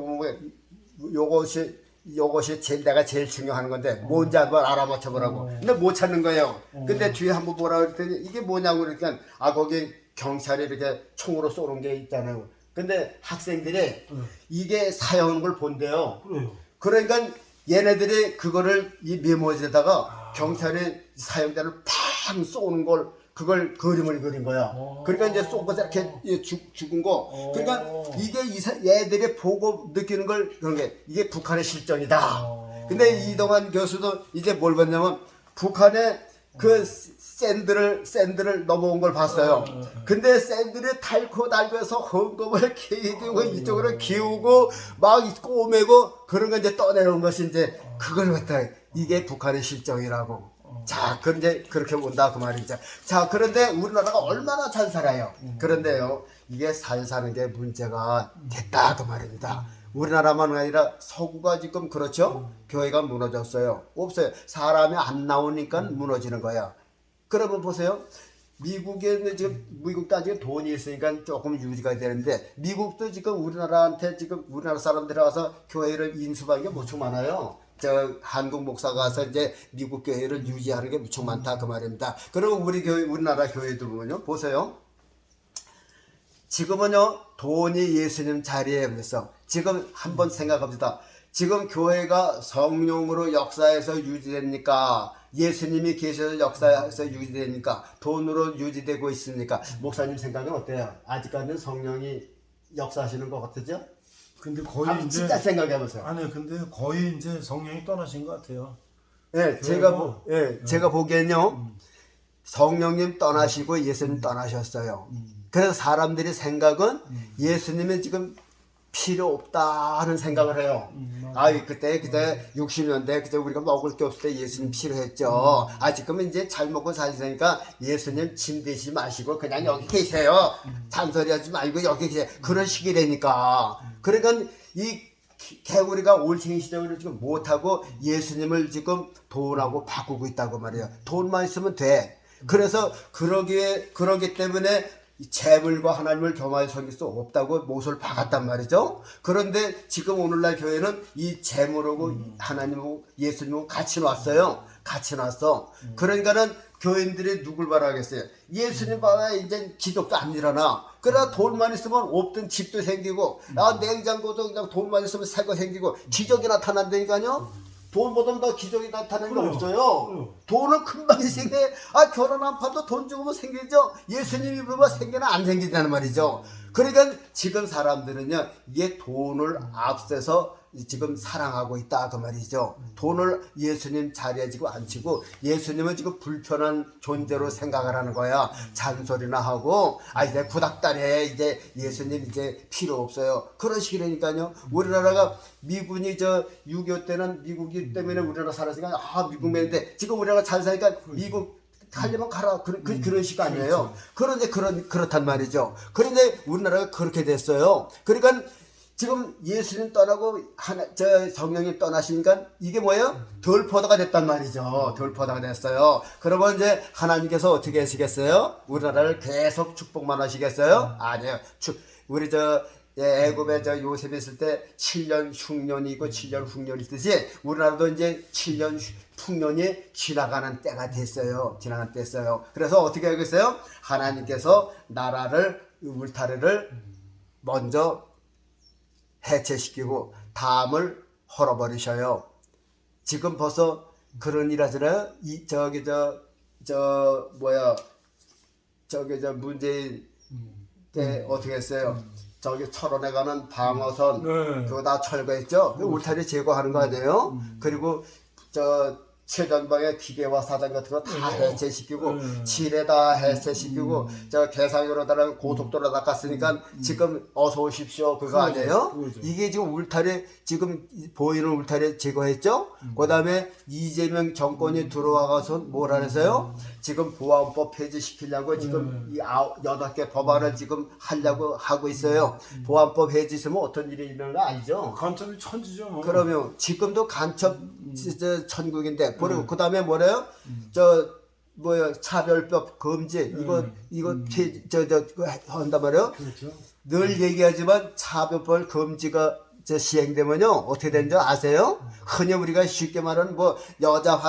요것이 내가 제일 중요한 건데 뭔지 한번 알아맞혀 보라고. 근데 못 찾는 거예요. 근데 뒤에 한번 보라 그랬더니 이게 뭐냐고 그러니까 거기 경찰이 이렇게 총으로 쏘는 게 있잖아요. 근데 학생들이 이게 사용하는 걸 본대요. 그래요. 그러니까 얘네들이 그거를 이 메모지에다가 경찰이 사용자를 팡 쏘는 걸 그걸 그림을 그린 거야. 그러니까 이제 쏜 것에 이렇게 죽은 거. 그러니까 이게 얘들이 보고 느끼는 걸 그런 게 이게 북한의 실정이다. 근데 이동환 교수도 이제 뭘 봤냐면 북한의 그 샌드를 넘어온 걸 봤어요. 근데 샌드를 달고 달고해서 헌금을 기우고 이쪽으로 기우고 막 꼬매고 그런 거 이제 떠내려온 것이 이제 그걸 갖다 이게 북한의 실정이라고. 자, 그런데 그렇게 본다 그 말이죠. 자, 그런데 우리나라가 얼마나 잘 살아요. 그런데요, 이게 잘 사는 게 문제가 됐다 그 말입니다. 우리나라만 아니라 서구가 지금 그렇죠? 교회가 무너졌어요. 없어요. 사람이 안 나오니까 무너지는 거야. 그러면 보세요. 미국에는 지금 미국도 아직 돈이 있으니까 조금 유지가 되는데 미국도 지금 우리나라한테 지금 우리나라 사람들이 와서 교회를 인수받는 게 무척 많아요. 저 한국 목사가 와서 이제 미국 교회를 유지하는 게 무척 많다 그 말입니다. 그리고 우리 교회 우리나라 교회도 보면요, 보세요. 지금은요 돈이 예수님 자리에 있어. 지금 한번 생각합시다. 지금 교회가 성령으로 역사에서 유지됩니까? 예수님이 계셔서 역사에서 유지됩니까? 돈으로 유지되고 있습니까? 목사님 생각은 어때요? 아직까지는 성령이 역사하시는 것 같으죠? 근데 거의 이제 진짜 생각해보세요. 아니 근데 거의 이제 성령이 떠나신 것 같아요. 예, 제가 보기엔요 성령님 떠나시고 예수님 떠나셨어요. 그래서 사람들이 생각은 예수님은 지금 필요 없다는 생각을 해요. 그때 60년대 그때 우리가 먹을 게 없을 때 예수님 필요했죠. 지금은 이제 잘 먹고 사시니까 예수님 짐 되지 마시고 그냥 여기 계세요. 잔소리하지 말고 여기 계세요. 그런 식이 되니까. 그러니까 이 개구리가 올챙이 시장을 지금 못하고 예수님을 지금 돈하고 바꾸고 있다고 말이에요. 돈만 있으면 돼. 그래서 그러기 때문에 재물과 하나님을 겸하여 섬길 수 없다고 못을 박았단 말이죠. 그런데 지금 오늘날 교회는 이 재물하고 하나님하고 예수님하고 같이 놨어요. 같이 놨어. 그러니까는 교인들이 누굴 바라겠어요? 예수님 봐야 이제 기독도 안 일어나. 그러나 돈만 있으면 없던 집도 생기고, 냉장고도 그냥 돈만 있으면 새 거 생기고, 기적이 나타난다니까요. 돈보다 더 기적이 나타나는 게 없어요. 돈은 금방 생겨. 결혼 한 판도 돈 주고 생기죠. 예수님이 보면 생기나 안 생기다는 말이죠. 그러니까 지금 사람들은요, 이게 돈을 앞서서 지금 사랑하고 있다 그 말이죠. 돈을 예수님 자리에 지금 앉히고 예수님은 지금 불편한 존재로 생각을 하는 거야. 잔소리나 하고 이제 구닥다리에 이제 예수님 이제 필요 없어요. 그런 식이라니까요. 우리나라가 미군이 6.25 때는 미국이 때문에 우리나라 살았으니까 미국맨인데 지금 우리나라가 잘 사니까 미국 가려면 가라. 그런 식 아니에요. 그런데 그렇단 말이죠. 그런데 우리나라가 그렇게 됐어요. 그러니까 지금 예수님 떠나고 성령님 떠나시니까 이게 뭐예요? 덜퍼다가 됐단 말이죠. 덜퍼다가 됐어요. 그러면 이제 하나님께서 어떻게 하시겠어요? 우리나라를 계속 축복만 하시겠어요? 아니에요. 우리 애굽에 요셉이 있을 때 7년 흉년이 있고 7년 흉년이 있듯이 우리나라도 이제 7년 풍년이 지나가는 때가 됐어요. 지나가는 때였어요. 그래서 어떻게 하겠어요? 하나님께서 나라를 울타리를 먼저 해체시키고 다음을 헐어버리셔요. 지금 벌써 그런 일 하잖아요. 문재인 때 어떻게 했어요? 철원에 가는 방어선 그거 다 철거했죠. 울타리 제거하는 거 아니에요? 그리고 최전방에 기계와 사장 같은 거 다 해체시키고 지뢰 다 해체시키고 개상으로다가 고속도로 닦았으니까 지금 어서 오십시오 그거 아니에요? 이게 지금 울타리 지금 보이는 울타리 제거했죠? 그 다음에 이재명 정권이 들어와서 뭘 하면서요? 지금 보안법 폐지시키려고 지금 이 8개 법안을 지금 하려고 하고 있어요. 보안법 폐지했으면 어떤 일이 있는 거 아니죠? 간첩이 천지죠. 뭐. 그러면 지금도 간첩 천국인데 그리고 그 다음에 뭐래요? 차별법 금지 이거 한단 말이에요. 그렇죠. 늘 얘기하지만 차별법 금지가 시행되면요 어떻게 되는지 아세요? 흔히 우리가 쉽게 말하는 여자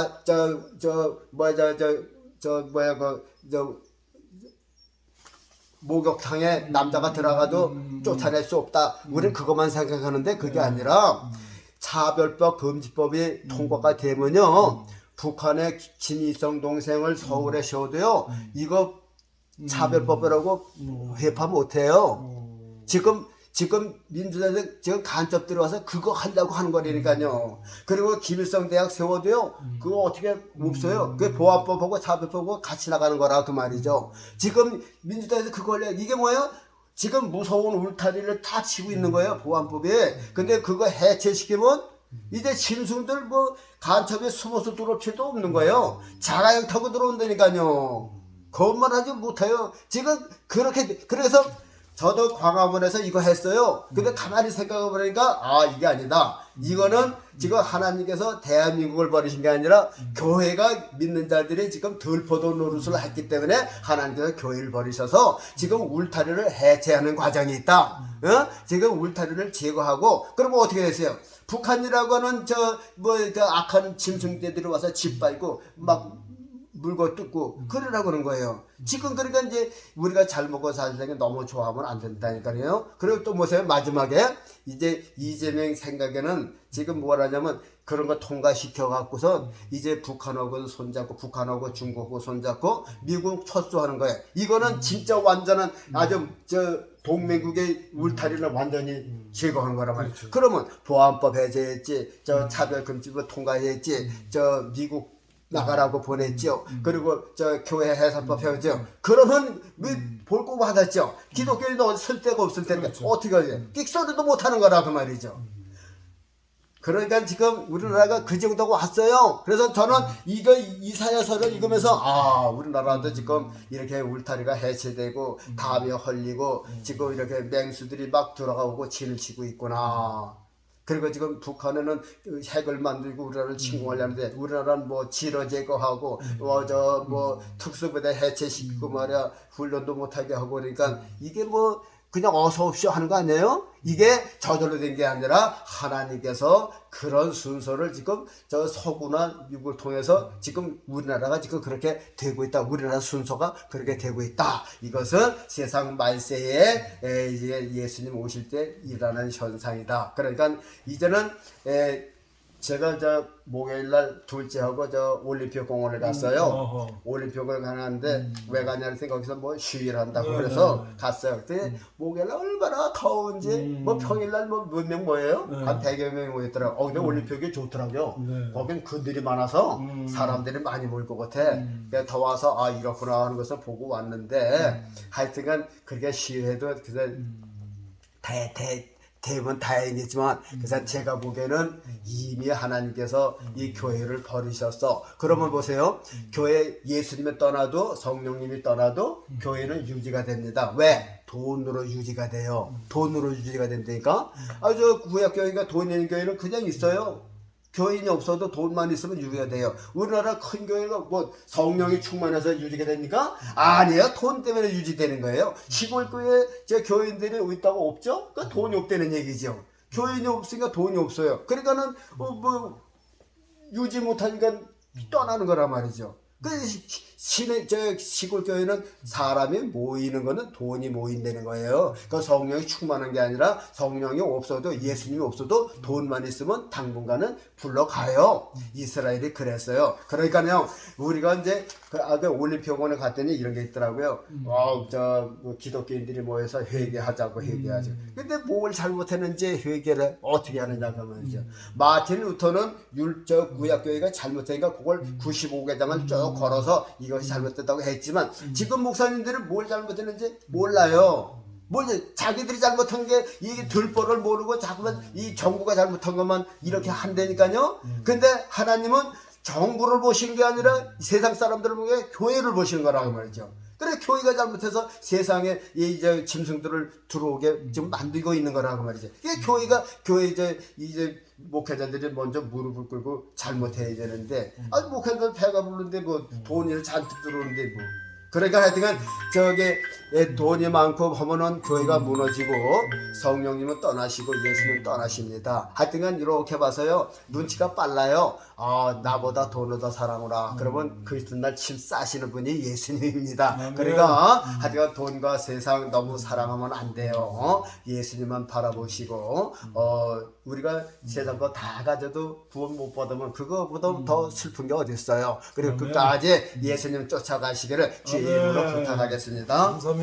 목욕탕에 남자가 들어가도 쫓아낼 수 없다. 우리는 그것만 생각하는데 그게 아니라 차별법 금지법이 통과가 되면요 북한의 김일성 동생을 서울에 세워도요, 이거 차별법이라고 회파 못해요. 지금 민주당에서 지금 간첩 들어와서 그거 한다고 하는 거라니까요. 그리고 김일성 대학 세워도요, 그거 어떻게 없어요. 그게 보안법하고 차별법하고 같이 나가는 거라 그 말이죠. 지금 민주당에서 그걸 해. 이게 뭐예요? 지금 무서운 울타리를 다 치고 있는 거예요, 보안법이. 근데 그거 해체시키면 이제 짐승들 뭐 간첩에 숨어서 들어올 필요도 없는 거예요. 자가용 타고 들어온다니까요. 그것만 하지 못해요. 지금 그렇게, 그래서 저도 광화문에서 이거 했어요. 근데 가만히 생각해 보니까, 아, 이게 아니다. 이거는 지금 하나님께서 대한민국을 버리신 게 아니라 교회가 믿는 자들이 지금 들포도 노릇을 했기 때문에 하나님께서 교회를 버리셔서 지금 울타리를 해체하는 과정이 있다. 지금 울타리를 제거하고, 그러면 어떻게 됐어요? 북한이라고 하는 그 악한 짐승들이 와서 짓밟고 막 물고 뜯고 그러라고 그러는 거예요. 지금 그러니까 이제 우리가 잘 먹고 살려니까 너무 좋아하면 안 된다니까요. 그리고 또 보세요. 마지막에 이제 이재명 생각에는 지금 뭐라냐면 그런 거 통과시켜 갖고서 이제 북한하고 손잡고 북한하고 중국하고 손잡고 미국 철수하는 거예요. 이거는 진짜 완전한 아주 동맹국의 울타리를 완전히 제거한 거란 말이에요. 그렇죠. 그러면 보안법 해제했지, 차별금지법 통과했지, 미국 나가라고 보냈죠. 그리고 교회 해산법 해오죠. 그러면 볼거 받았죠. 기독교인도 쓸 데가 없을 텐데 그렇죠. 어떻게 하지? 끽소리도 못하는 거라 그 말이죠. 그러니까 지금 우리나라가 그 정도가 왔어요. 그래서 저는 이사야서를 읽으면서 아, 우리나라도 지금 이렇게 울타리가 해체되고 담이 헐리고 지금 이렇게 맹수들이 막 들어가고 진을 치고 있구나. 그리고 지금 북한에는 핵을 만들고 우리나라를 침공하려는데 우리나라는 뭐 지러 제거하고 특수부대 해체시키고 말이야 훈련도 못하게 하고 그러니까 이게 뭐 그냥 어서 옵쇼 하는 거 아니에요? 이게 저절로 된 게 아니라 하나님께서 그런 순서를 지금 서구나 미국을 통해서 지금 우리나라가 지금 그렇게 되고 있다. 우리나라 순서가 그렇게 되고 있다. 이것은 세상 말세에 이제 예수님 오실 때 일어나는 현상이다. 그러니까 이제는 제가 목요일날 둘째하고 올림픽 공원에 갔어요. 올림픽을 가는데 왜 가냐 했더니 거기서 뭐 시위를 한다고 그래서 갔어요. 그때 목요일날 얼마나 더운지 뭐 평일날 뭐 몇 명 모여요? 한 100여 명이 모였더라고요. 근데 올림픽이 좋더라고요. 거긴 그들이 많아서 사람들이 많이 모일 것 같아. 그래서 더 와서 아 이렇구나 하는 것을 보고 왔는데 하여튼간 그렇게 시위해도 그래서 대부분 다행이지만 그래서 제가 보기에는 이미 하나님께서 이 교회를 버리셨어. 그러면 보세요. 교회 예수님이 떠나도 성령님이 떠나도 교회는 유지가 됩니다. 왜? 돈으로 유지가 돼요. 돈으로 유지가 된다니까. 구약교회가 돈 있는 교회는 그냥 있어요. 교인이 없어도 돈만 있으면 유지가 돼요. 우리나라 큰 교회가 뭐 성령이 충만해서 유지가 됩니까? 아니에요. 돈 때문에 유지되는 거예요. 시골 교회 교인들이 있다고 없죠? 그러니까 돈이 없다는 얘기죠. 교인이 없으니까 돈이 없어요. 그러니까는 유지 못하니까 떠나는 거란 말이죠. 그 시골 교회는 사람이 모이는 거는 돈이 모인다는 거예요. 그 성령이 충만한 게 아니라 성령이 없어도 예수님이 없어도 돈만 있으면 당분간은 불러가요. 이스라엘이 그랬어요. 그러니까요 우리가 이제 올림픽원에 갔더니 이런 게 있더라고요. 기독교인들이 모여서 회개하자고 회개하죠. 근데 뭘 잘못했는지 회개를 어떻게 하느냐가 말이죠. 마틴 루터는 구약교회가 잘못하니까 그걸 95개장을 쭉 걸어서 이것이 잘못됐다고 했지만 지금 목사님들은 뭘 잘못했는지 몰라요. 자기들이 잘못한 게 이게 들보를 모르고 자꾸만 이 정부가 잘못한 것만 이렇게 한다니까요. 근데 하나님은 정부를 보신 게 아니라 세상 사람들을 보고 교회를 보시는 거라고 말이죠. 그래 교회가 잘못해서 세상에 이제 짐승들을 들어오게 지금 만들고 있는 거라고 말이죠. 이게 교회 이제 목회자들이 먼저 무릎을 꿇고 잘못해야 되는데 목회자들 배가 부르는데 뭐 돈이 잔뜩 들어오는데 그러니까 하여튼간 돈이 많고 하면은 교회가 무너지고 성령님은 떠나시고 예수님 떠나십니다. 하여튼간 이렇게 봐서요 눈치가 빨라요. 나보다 돈을 더 사랑하라. 그러면 그 이튿날 침 싸시는 분이 예수님입니다. 그러니까 하여튼간 돈과 세상 너무 사랑하면 안 돼요. 예수님만 바라보시고 우리가 세상 거 다 가져도 구원 못 받으면 그거보다 더 슬픈 게 어디 있어요. 그리고 끝까지 예수님 쫓아가시기를 주의 이름으로 부탁하겠습니다. 감사합니다.